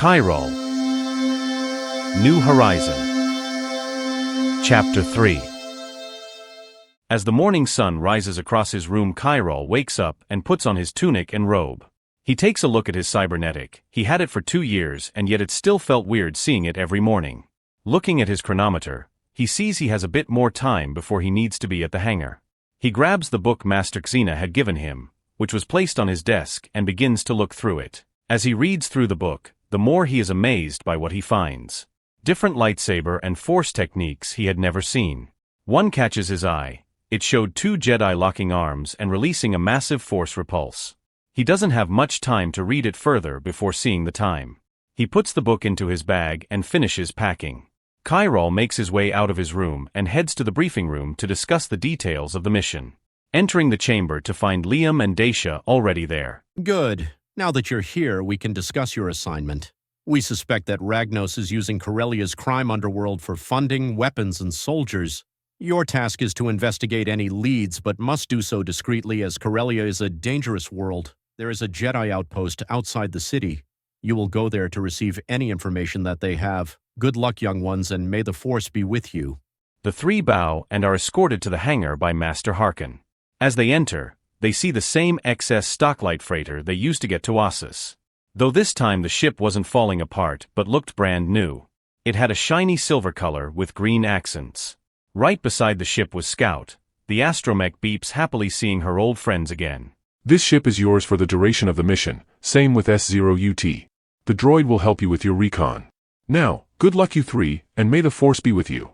Kyrol. New Horizon. Chapter 3. As the morning sun rises across his room, Kyrol wakes up and puts on his tunic and robe. He takes a look at his cybernetic. He had it for 2 years and yet it still felt weird seeing it every morning. Looking at his chronometer, he sees he has a bit more time before he needs to be at the hangar. He grabs the book Master Xena had given him, which was placed on his desk, and begins to look through it. As he reads through the book, the more he is amazed by what he finds. Different lightsaber and force techniques he had never seen. One catches his eye. It showed 2 Jedi locking arms and releasing a massive force repulse. He doesn't have much time to read it further before seeing the time. He puts the book into his bag and finishes packing. Kyrol makes his way out of his room and heads to the briefing room to discuss the details of the mission. Entering the chamber to find Liam and Dacia already there. Good. Now that you're here, we can discuss your assignment. We suspect that Ragnos is using Corellia's crime underworld for funding, weapons, and soldiers. Your task is to investigate any leads, but must do so discreetly as Corellia is a dangerous world. There is a Jedi Outpost outside the city. You will go there to receive any information that they have. Good luck, young ones, and may the Force be with you. The 3 bow and are escorted to the hangar by Master Harkin. As they enter, they see the same XS Stocklight freighter they used to get to Ossus. Though this time the ship wasn't falling apart but looked brand new. It had a shiny silver color with green accents. Right beside the ship was Scout. The astromech beeps happily seeing her old friends again. This ship is yours for the duration of the mission, same with S0UT. The droid will help you with your recon. Now, good luck you 3, and may the Force be with you.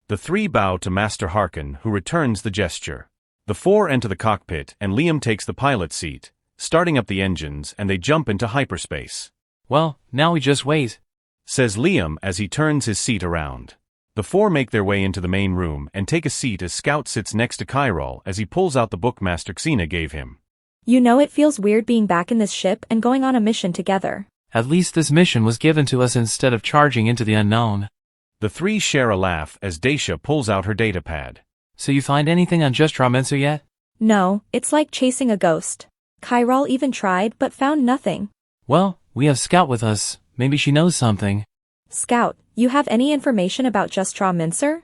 The 3 bow to Master Harkin, who returns the gesture. The 4 enter the cockpit and Liam takes the pilot seat, starting up the engines, and they jump into hyperspace. Well, now we just wait, says Liam as he turns his seat around. The 4 make their way into the main room and take a seat as Scout sits next to Kyrol as he pulls out the book Master Xena gave him. You know, it feels weird being back in this ship and going on a mission together. At least this mission was given to us instead of charging into the unknown. The 3 share a laugh as Dacia pulls out her datapad. So you find anything on Just Mensa yet? No, it's like chasing a ghost. Kyrol even tried but found nothing. Well, we have Scout with us. Maybe she knows something. Scout, you have any information about Just Mincer?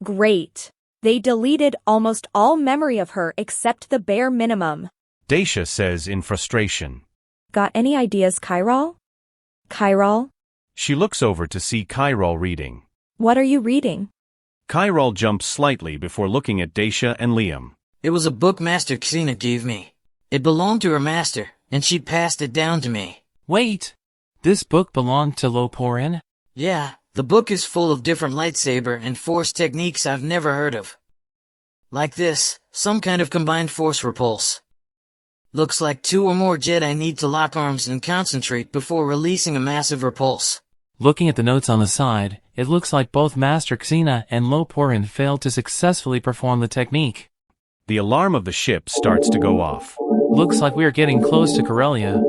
Great. They deleted almost all memory of her except the bare minimum. Dacia says in frustration. Got any ideas, Kyrol? Kyrol? She looks over to see Kyrol reading. What are you reading? Kyrol jumps slightly before looking at Dacia and Liam. It was a book Master Xena gave me. It belonged to her master, and she passed it down to me. Wait! This book belonged to Loporin? Yeah, the book is full of different lightsaber and force techniques I've never heard of. Like this, some kind of combined force repulse. Looks like 2 or more Jedi need to lock arms and concentrate before releasing a massive repulse. Looking at the notes on the side, it looks like both Master Xena and Loporin failed to successfully perform the technique. The alarm of the ship starts to go off. Looks like we are getting close to Corellia.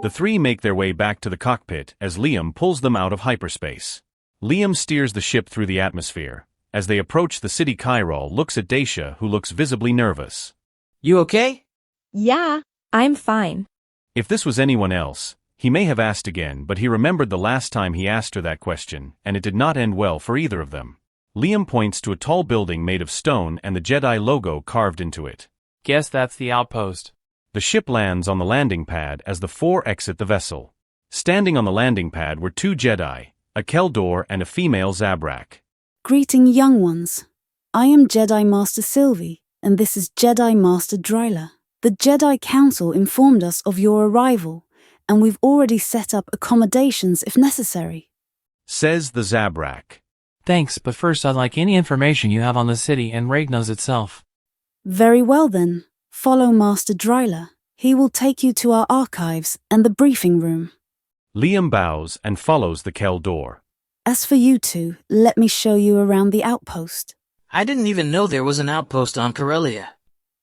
The 3 make their way back to the cockpit as Liam pulls them out of hyperspace. Liam steers the ship through the atmosphere. As they approach the city, Kyrol looks at Dacia, who looks visibly nervous. You okay? Yeah, I'm fine. If this was anyone else, he may have asked again, but he remembered the last time he asked her that question, and it did not end well for either of them. Liam points to a tall building made of stone and the Jedi logo carved into it. Guess that's the outpost. The ship lands on the landing pad as the 4 exit the vessel. Standing on the landing pad were 2 Jedi, a Keldor and a female Zabrak. Greeting, young ones. I am Jedi Master Sylvie, and this is Jedi Master Dryla. The Jedi Council informed us of your arrival, and we've already set up accommodations if necessary, says the Zabrak. Thanks, but first I'd like any information you have on the city and Ragnos itself. Very well then. Follow Master Dryla. He will take you to our archives and the briefing room. Liam bows and follows the Keldor. As for you 2, let me show you around the outpost. I didn't even know there was an outpost on Corellia.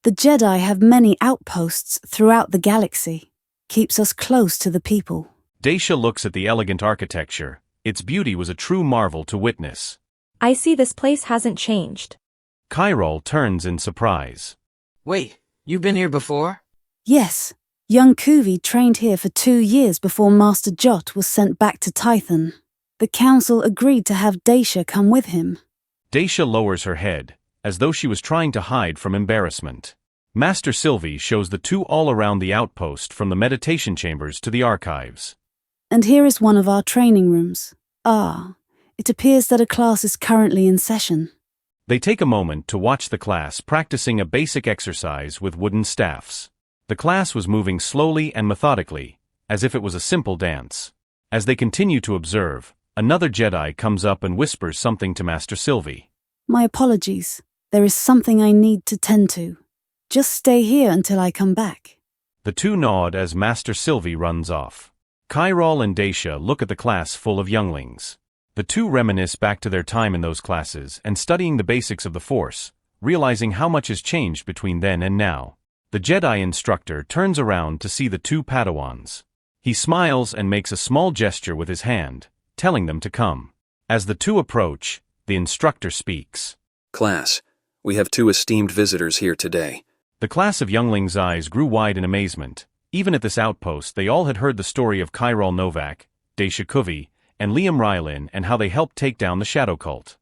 The Jedi have many outposts throughout the galaxy. Keeps us close to the people. Dacia looks at the elegant architecture. Its beauty was a true marvel to witness. I see this place hasn't changed. Kyrol turns in surprise. Wait, you've been here before? Yes, Young Kuvi trained here for 2 years before Master Jot was sent back to Tython. The council agreed to have Daisha come with him. Daisha lowers her head, as though she was trying to hide from embarrassment. Master Sylvie shows the two all around the outpost from the meditation chambers to the archives. And here is one of our training rooms. It appears that a class is currently in session. They take a moment to watch the class practicing a basic exercise with wooden staffs. The class was moving slowly and methodically, as if it was a simple dance. As they continue to observe, another Jedi comes up and whispers something to Master Sylvie. My apologies. There is something I need to tend to. Just stay here until I come back. The two nod as Master Sylvie runs off. Kyrol and Daisha look at the class full of younglings. The two reminisce back to their time in those classes and studying the basics of the Force, realizing how much has changed between then and now. The Jedi instructor turns around to see the two Padawans. He smiles and makes a small gesture with his hand, telling them to come. As the two approach, the instructor speaks. Class, we have 2 esteemed visitors here today. The class of younglings' eyes grew wide in amazement. Even at this outpost they all had heard the story of Kyrol Novak, Daisha Kuvi, and Liam Rylin and how they helped take down the Shadow Cult.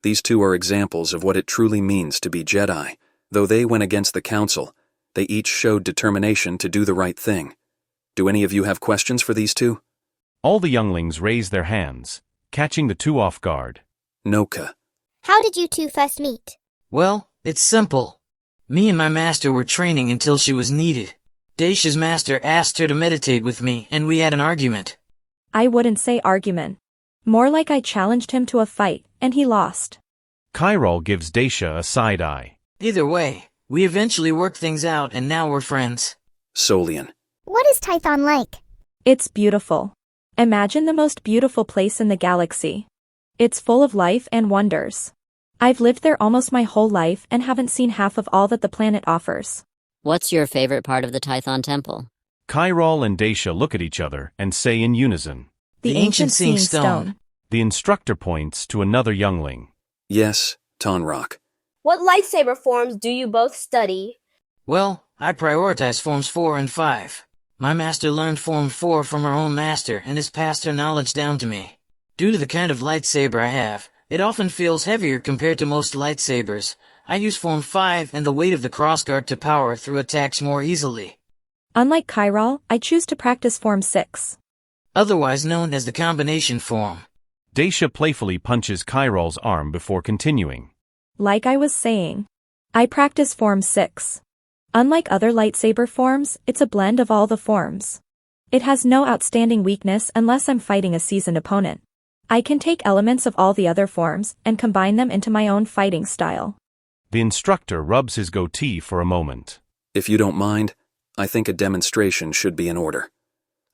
These 2 are examples of what it truly means to be Jedi. Though they went against the Council, they each showed determination to do the right thing. Do any of you have questions for these 2? All the younglings raise their hands, catching the two off guard. Noka. How did you 2 first meet? Well, it's simple. Me and my master were training until she was needed. Daisha's master asked her to meditate with me, and we had an argument. I wouldn't say argument. More like I challenged him to a fight, and he lost. Kyrol gives Daisha a side eye. Either way, we eventually worked things out and now we're friends. Solian. What is Tython like? It's beautiful. Imagine the most beautiful place in the galaxy. It's full of life and wonders. I've lived there almost my whole life and haven't seen half of all that the planet offers. What's your favorite part of the Tython Temple? Kyrol and Daisha look at each other and say in unison. The ancient seeing stone. The instructor points to another youngling. Yes, Tonrock. What lightsaber forms do you both study? Well, I prioritize forms 4 and 5. My master learned form 4 from her own master and has passed her knowledge down to me. Due to the kind of lightsaber I have, it often feels heavier compared to most lightsabers. I use form 5 and the weight of the crossguard to power through attacks more easily. Unlike Kyrol, I choose to practice form 6. Otherwise known as the combination form. Daisha playfully punches Kyrol's arm before continuing. Like I was saying, I practice form 6. Unlike other lightsaber forms, it's a blend of all the forms. It has no outstanding weakness unless I'm fighting a seasoned opponent. I can take elements of all the other forms and combine them into my own fighting style. The instructor rubs his goatee for a moment. If you don't mind, I think a demonstration should be in order.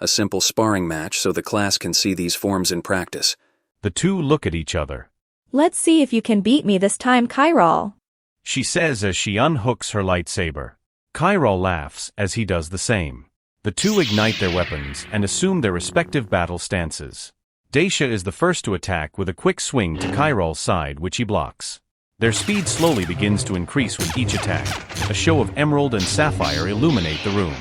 A simple sparring match so the class can see these forms in practice. The two look at each other. Let's see if you can beat me this time, Kyrol. She says as she unhooks her lightsaber. Kyrol laughs as he does the same. The two ignite their weapons and assume their respective battle stances. Daisha is the first to attack with a quick swing to Kyrol's side which he blocks. Their speed slowly begins to increase with each attack. A show of emerald and sapphire illuminate the room.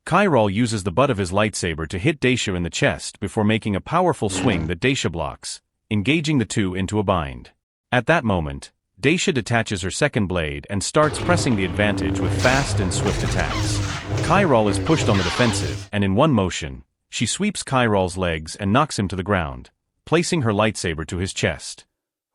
Kyrol uses the butt of his lightsaber to hit Daisha in the chest before making a powerful swing that Daisha blocks, engaging the two into a bind. At that moment, Daisha detaches her second blade and starts pressing the advantage with fast and swift attacks. Kyrol is pushed on the defensive, and in one motion, she sweeps Kyrol's legs and knocks him to the ground, placing her lightsaber to his chest.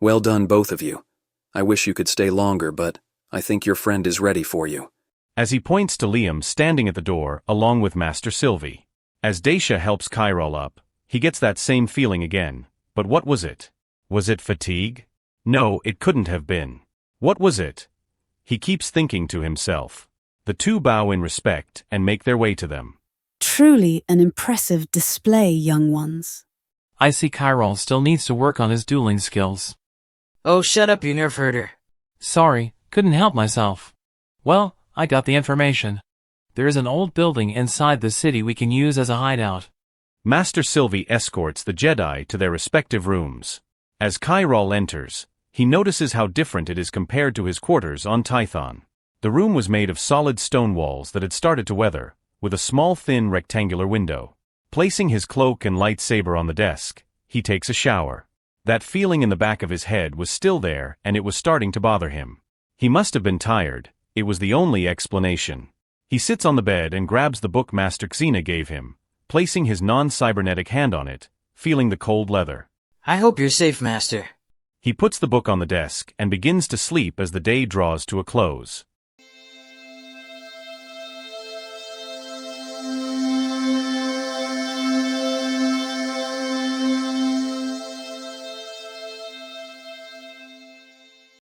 Well done, both of you. I wish you could stay longer, but I think your friend is ready for you. As he points to Liam standing at the door along with Master Sylvie. As Daisha helps Kyrol up, he gets that same feeling again. But what was it? Was it fatigue? No, it couldn't have been. What was it? He keeps thinking to himself. The two bow in respect and make their way to them. Truly an impressive display, young ones. I see Kyrol still needs to work on his dueling skills. Oh, shut up, you nerf herder. Sorry, couldn't help myself. Well, I got the information. There is an old building inside the city we can use as a hideout. Master Sylvie escorts the Jedi to their respective rooms. As Kyrol enters, he notices how different it is compared to his quarters on Tython. The room was made of solid stone walls that had started to weather, with a small thin rectangular window. Placing his cloak and lightsaber on the desk, he takes a shower. That feeling in the back of his head was still there, and it was starting to bother him. He must have been tired. It was the only explanation. He sits on the bed and grabs the book Master Xena gave him, placing his non-cybernetic hand on it, feeling the cold leather. I hope you're safe, Master. He puts the book on the desk and begins to sleep as the day draws to a close.